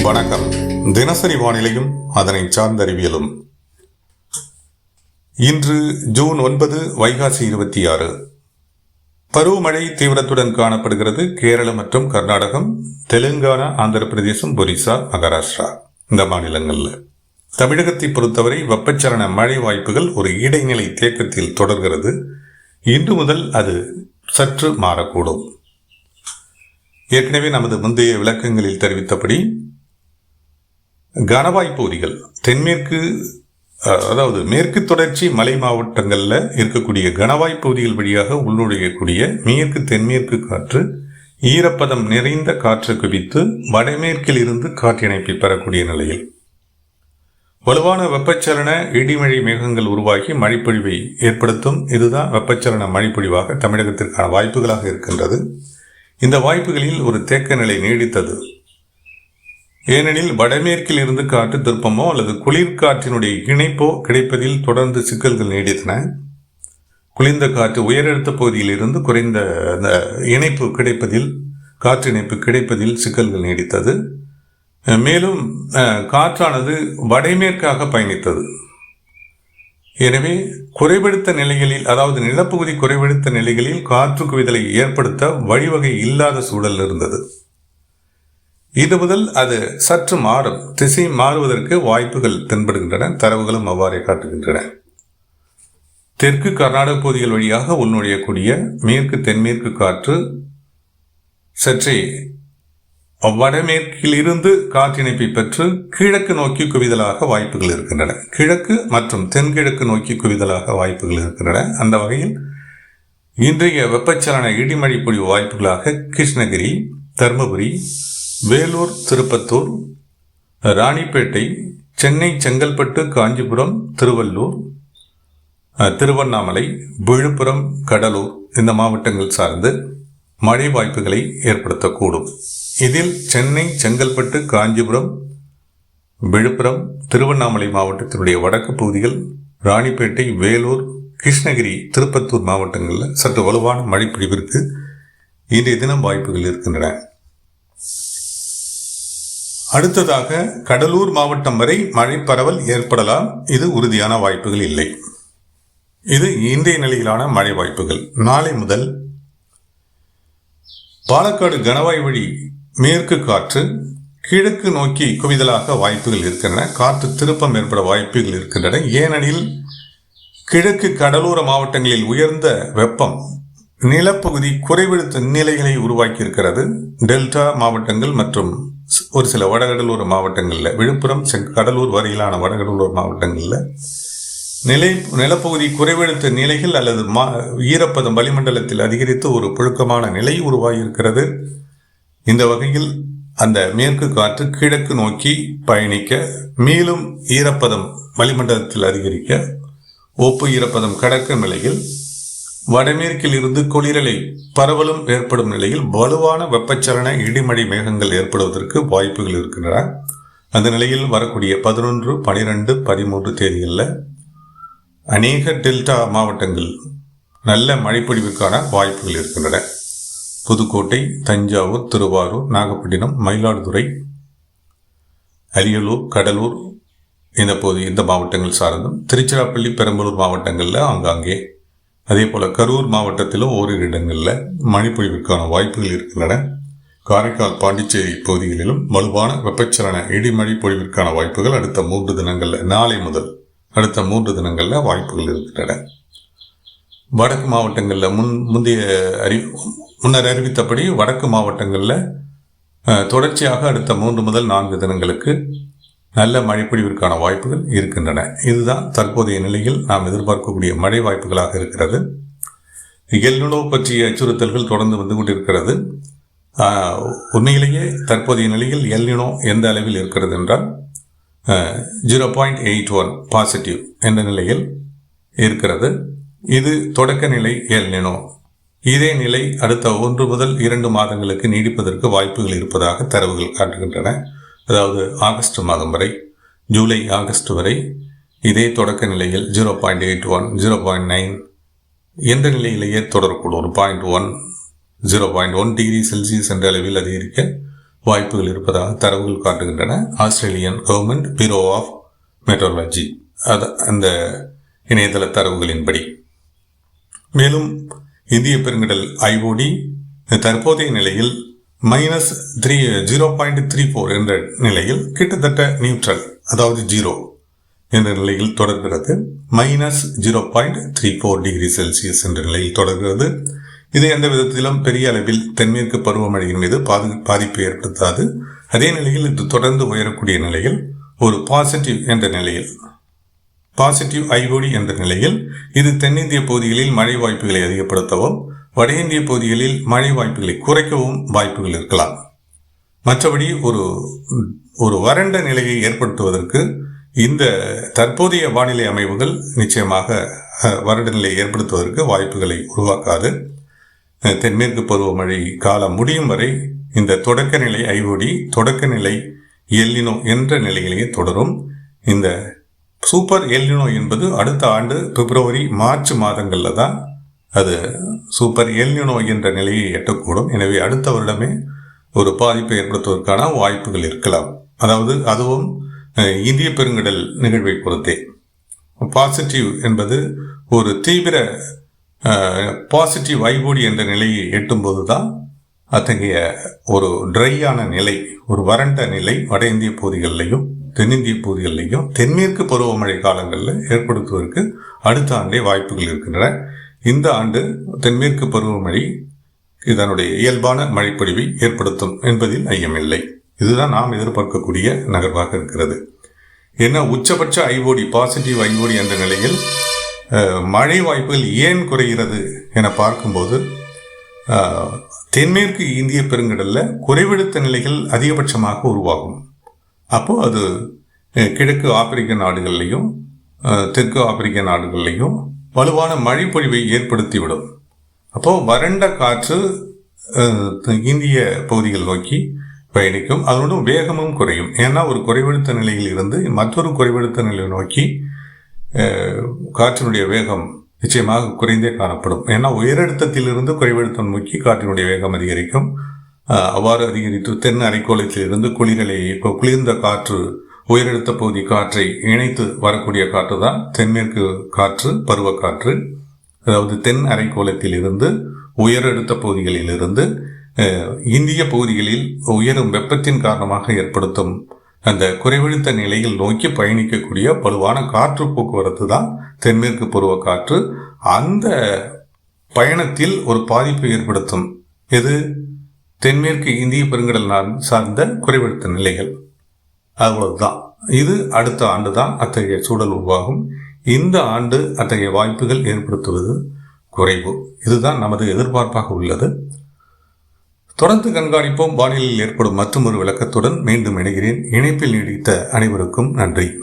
வணக்கம். தினசரி வானிலையும் அதனை சார்ந்த அறிவியலும். இன்று ஜூன் 9 வைகாசி 26. பருவமழை தீவிரத்துடன் காணப்படுகிறது. கேரளம் மற்றும் கர்நாடகம், தெலுங்கானா, ஆந்திர பிரதேசம், ஒரிசா, மகாராஷ்டிரா இந்த மாநிலங்களில். தமிழகத்தை பொறுத்தவரை வெப்பச்சலன மழை வாய்ப்புகள் ஒரு இடைநிலை தேக்கத்தில் தொடர்கிறது. இன்று முதல் அது சற்று மாறக்கூடும். ஏற்கனவே நமது முந்தைய விளக்கங்களில் தெரிவித்தபடி கணவாய் பகுதிகள் தென்மேற்கு, அதாவது மேற்கு தொடர்ச்சி மலை மாவட்டங்களில் இருக்கக்கூடிய கணவாய் பகுதிகள் வழியாக உள்நுழையக்கூடிய மேற்கு தென்மேற்கு காற்று ஈரப்பதம் நிறைந்த காற்று குவித்து வடமேற்கில் இருந்து காற்றிணைப்பை பெறக்கூடிய நிலையில் வலுவான வெப்பச்சலன இடிமழை மேகங்கள் உருவாகி மழைப்பொழிவை ஏற்படுத்தும். இதுதான் வெப்பச்சலன மழைப்பொழிவாக தமிழகத்திற்கான வாய்ப்புகளாக இருக்கின்றது. இந்த வாய்ப்புகளில் ஒரு தேக்க நிலை நீடித்தது. ஏனெனில் வடமேற்கில் இருந்து காற்று திருப்பமோ அல்லது குளிர்காற்றினுடைய இணைப்போ கிடைப்பதில் தொடர்ந்து சிக்கல்கள் நீடித்தன. குளிர்ந்த காற்று உயரழுத்த பகுதியில் இருந்து குறைந்த அந்த இணைப்பு கிடைப்பதில், காற்று இணைப்பு கிடைப்பதில் சிக்கல்கள் நீடித்தது. மேலும் காற்றானது வடமேற்காக பயணித்தது. எனவே குறைபடுத்த நிலைகளில், அதாவது நிலப்பகுதி குறைபடுத்த நிலைகளில் காற்று குவிதலை ஏற்படுத்த வழிவகை இல்லாத சூழல் இருந்தது. இது முதல் அது சற்று மாறும், திசை மாறுவதற்கு வாய்ப்புகள் தென்படுகின்றன. தரவுகளும் அவ்வாறே காட்டுகின்றன. தெற்கு கர்நாடக பகுதிகள் வழியாக உள்நுழையக்கூடிய மேற்கு தென்மேற்கு காற்று சற்றே வடமேற்கில் இருந்து காற்றிணைப்பை பெற்று கிழக்கு நோக்கி குவிதலாக வாய்ப்புகள் இருக்கின்றன. கிழக்கு மற்றும் தென்கிழக்கு நோக்கி குவிதலாக வாய்ப்புகள் இருக்கின்றன. அந்த வகையில் இன்றைய வெப்பச்சலன இடிமழை பொழிவு வாய்ப்புகளாக கிருஷ்ணகிரி, தருமபுரி, வேலூர், திருப்பத்தூர், ராணிப்பேட்டை, சென்னை, செங்கல்பட்டு, காஞ்சிபுரம், திருவள்ளூர், திருவண்ணாமலை, விழுப்புரம், கடலூர் இந்த மாவட்டங்கள் சார்ந்து மழை வாய்ப்புகளை ஏற்படுத்தக்கூடும். இதில் சென்னை, செங்கல்பட்டு, காஞ்சிபுரம், விழுப்புரம், திருவண்ணாமலை மாவட்டத்தினுடைய வடக்கு பகுதிகள், ராணிப்பேட்டை, வேலூர், கிருஷ்ணகிரி, திருப்பத்தூர் மாவட்டங்களில் சற்று வலுவான மழை பொழிவிற்கு இன்றைய தினம் வாய்ப்புகள் இருக்கின்றன. அடுத்ததாக கடலூர் மாவட்டம் வரை மழை பரவல் ஏற்படலாம். இது உறுதியான வாய்ப்புகள் இல்லை. இது இன்றைய நிலையிலான மழை வாய்ப்புகள். நாளை முதல் பாலக்காடு கணவாய் வழி மேற்கு காற்று கிழக்கு நோக்கி குவிதலாக வாய்ப்புகள் இருக்கின்றன. காற்று திருப்பம் ஏற்பட வாய்ப்புகள் இருக்கின்றன. ஏனெனில் கிழக்கு கடலோர மாவட்டங்களில் உயர்ந்த வெப்பம் நிலப்பகுதி குறைவெடுத்த நிலைகளை உருவாக்கி இருக்கிறது. டெல்டா மாவட்டங்கள் மற்றும் ஒரு சில வடகடலோர மாவட்டங்களில், விழுப்புரம் கடலூர் வரையிலான வடகடலோர மாவட்டங்களில் நிலப்பகுதி குறைவெடுத்த நிலைகள் அல்லது ஈரப்பதம் வளிமண்டலத்தில் அதிகரித்து ஒரு புழுக்கமான நிலை உருவாகியிருக்கிறது. இந்த வகையில் அந்த மேற்கு காற்று கிழக்கு நோக்கி பயணிக்க, மேலும் ஈரப்பதம் வளிமண்டலத்தில் அதிகரிக்க, ஒப்பு ஈரப்பதம் கடக்கும் நிலையில் வடமேற்கில் இருந்து குளிரலை பரவலும் ஏற்படும் நிலையில் வலுவான வெப்பச்சலன இடிமழை மேகங்கள் ஏற்படுவதற்கு வாய்ப்புகள் இருக்கின்றன. அந்த நிலையில் வரக்கூடிய 11, 12, 13 தேதிகளில் அநேக டெல்டா மாவட்டங்கள் நல்ல மழைப்பொழிவுக்கான வாய்ப்புகள் இருக்கின்றன. புதுக்கோட்டை, தஞ்சாவூர், திருவாரூர், நாகப்பட்டினம், மயிலாடுதுறை, அரியலூர், கடலூர் இந்த மாவட்டங்கள் சார்ந்தும், திருச்சிராப்பள்ளி, பெரம்பலூர் மாவட்டங்களில் ஆங்காங்கே, அதே போல கரூர் மாவட்டத்திலும் ஓரிரு இடங்களில் மழைப்பொழிவிற்கான வாய்ப்புகள் இருக்கின்றன. காரைக்கால், பாண்டிச்சேரி பகுதிகளிலும் வலுவான வெப்பச்சலன இடிமழை பொழிவிற்கான வாய்ப்புகள் அடுத்த 3 தினங்களில், நாளை முதல் அடுத்த 3 தினங்களில் வாய்ப்புகள் இருக்கின்றன. வடக்கு மாவட்டங்களில் முன்னர் அறிவித்தபடி வடக்கு மாவட்டங்களில் தொடர்ச்சியாக அடுத்த 3 முதல் 4 தினங்களுக்கு நல்ல மழைப்பொழிவிற்கான வாய்ப்புகள் இருக்கின்றன. இதுதான் தற்போதைய நிலையில் நாம் எதிர்பார்க்கக்கூடிய மழை வாய்ப்புகளாக இருக்கிறது. எல் நினோ பற்றிய அச்சுறுத்தல்கள் தொடர்ந்து வந்து கொண்டிருக்கிறது. உண்மையிலேயே தற்போதைய நிலையில் எல் நினோ எந்த அளவில் இருக்கிறது என்றால் 0.81 பாசிட்டிவ் என்ற நிலையில் இருக்கிறது. இது தொடக்க நிலை எல் நினோ. இதே நிலை அடுத்த 1 முதல் 2 மாதங்களுக்கு நீடிப்பதற்கு வாய்ப்புகள் இருப்பதாக தரவுகள் காட்டுகின்றன. அதாவது ஆகஸ்ட் மாதம் வரை, ஜூலை ஆகஸ்ட் வரை இதே தொடக்க நிலையில் 0.81, 0.9 என்ற நிலையிலேயே தொடரக்கூடும். ஒரு 0.1 டிகிரி செல்சியஸ் என்ற அளவில் அதிகரிக்க வாய்ப்புகள் இருப்பதாக தரவுகள் காட்டுகின்றன. Australian government bureau of meteorology அந்த இணையதள தரவுகளின்படி. மேலும் இந்திய பெருங்கடல் ஐஓடி தற்போதைய நிலையில் -0.34 என்ற நிலையில் கிட்டத்தட்ட நியூட்ரல், அதாவது 0 என்ற நிலையில் தொடர்கிறது. -0.34 டிகிரி செல்சியஸ் என்ற நிலையில் தொடர்கிறது. இது எந்த விதத்திலும் பெரிய அளவில் தென்மேற்கு பருவமழையின் மீது பாதிப்பு ஏற்படுத்தாது. அதே நிலையில் இது தொடர்ந்து உயரக்கூடிய நிலையில் ஒரு பாசிட்டிவ் ஐஓடி என்ற நிலையில் இது தென்னிந்திய பகுதிகளில் மழை வாய்ப்புகளை அதிகப்படுத்தவும் வட இந்திய பகுதிகளில் மழை வாய்ப்புகளை குறைக்கவும் வாய்ப்புகள் இருக்கலாம். மற்றபடி ஒரு வறண்ட நிலையை ஏற்படுத்துவதற்கு இந்த தற்போதைய வானிலை அமைவுகள் நிச்சயமாக வறண்ட நிலையை ஏற்படுத்துவதற்கு வாய்ப்புகளை உருவாக்காது. தென்மேற்கு பருவமழை காலம் முடியும் வரை இந்த தொடக்க நிலை ஐஓடி தொடக்க நிலை எல்னினோ என்ற நிலையிலேயே தொடரும். இந்த சூப்பர் எல்னினோ என்பது அடுத்த ஆண்டு பிப்ரவரி மார்ச் மாதங்களில் தான் அது சூப்பர் எல்னினோ என்ற நிலையை எட்டக்கூடும். எனவே அடுத்த வருடமே ஒரு பாதிப்பை ஏற்படுத்துவதற்கான வாய்ப்புகள் இருக்கலாம். அதாவது அதுவும் இந்திய பெருங்கடல் நிகழ்வை பொறுத்தே. பாசிட்டிவ் என்பது ஒரு தீவிர பாசிட்டிவ் ஐஓடி என்ற நிலையை எட்டும்போது தான் அத்தகைய ஒரு ட்ரையான நிலை, ஒரு வறண்ட நிலை வட இந்திய பகுதிகளிலையும் தென்னிந்திய பகுதிகளிலையும் தென்மேற்கு பருவமழை காலங்களில் ஏற்படுத்துவதற்கு அடுத்த ஆண்டே வாய்ப்புகள் இருக்கின்றன. இந்த ஆண்டு தென்மேற்கு பருவமழை இதனுடைய இயல்பான மழைப்பொழிவை ஏற்படுத்தும் என்பதில் ஐயமில்லை. இதுதான் நாம் எதிர்பார்க்கக்கூடிய நகர்வாக இருக்கிறது. ஏன்னா உச்சபட்ச ஐஓடி பாசிட்டிவ் ஐஓடி என்ற நிலையில் மழை வாய்ப்புகள் ஏன் குறைகிறது என பார்க்கும்போது தென்மேற்கு இந்திய பெருங்கடலில் குறைவெடுத்த நிலைகள் அதிகபட்சமாக உருவாகும். அப்போது அது கிழக்கு ஆப்பிரிக்க நாடுகள்லையும் தெற்கு ஆப்பிரிக்க நாடுகள்லையும் வலுவான மழைப்பொழிவை ஏற்படுத்திவிடும். அப்போது வறண்ட காற்று இந்திய பகுதிகள் நோக்கி பயணிக்கும். அதனோட வேகமும் குறையும். ஏன்னா ஒரு குறைவெடுத்த நிலையில் இருந்து மற்றொரு குறைவெடுத்த நிலையை நோக்கி காற்றினுடைய வேகம் நிச்சயமாக குறைந்தே காணப்படும். ஏன்னா உயரழுத்தத்திலிருந்து குறைவெடுத்தம் நோக்கி காற்றினுடைய வேகம் அதிகரிக்கும். அவ்வாறு அதிகரித்து தென் அரைக்கோளத்திலிருந்து குளிர்ந்த காற்று உயரழுத்த பகுதி காற்றை இணைத்து வரக்கூடிய காற்று தான் தென்மேற்கு காற்று, பருவக்காற்று. அதாவது தென் அரைக்கோளத்தில் இருந்து உயரழுத்த பகுதிகளில் இருந்து இந்திய பகுதிகளில் உயரும் வெப்பத்தின் காரணமாக ஏற்படுத்தும் அந்த குறைவழுத்த நிலையில் நோக்கி பயணிக்கக்கூடிய வலுவான காற்று போக்குவரத்து தான் தென்மேற்கு பருவக்காற்று. அந்த பயணத்தில் ஒரு பாதிப்பை ஏற்படுத்தும் எது? தென்மேற்கு இந்திய பெருங்கடல் சார்ந்த குறைவழுத்த நிலைகள். அவ்வளவுதான். இது அடுத்த ஆண்டு தான் அத்தகைய சூழல் உருவாகும். இந்த ஆண்டு அத்தகைய வாய்ப்புகள் ஏற்படுத்துவது குறைவு. இதுதான் நமது எதிர்பார்ப்பாக உள்ளது. தொடர்ந்து கண்காணிப்போம். வானிலையில் ஏற்படும் மற்றொரு விளக்கத்துடன் மீண்டும் இணைகிறேன். இணைப்பில் நீடித்த அனைவருக்கும் நன்றி.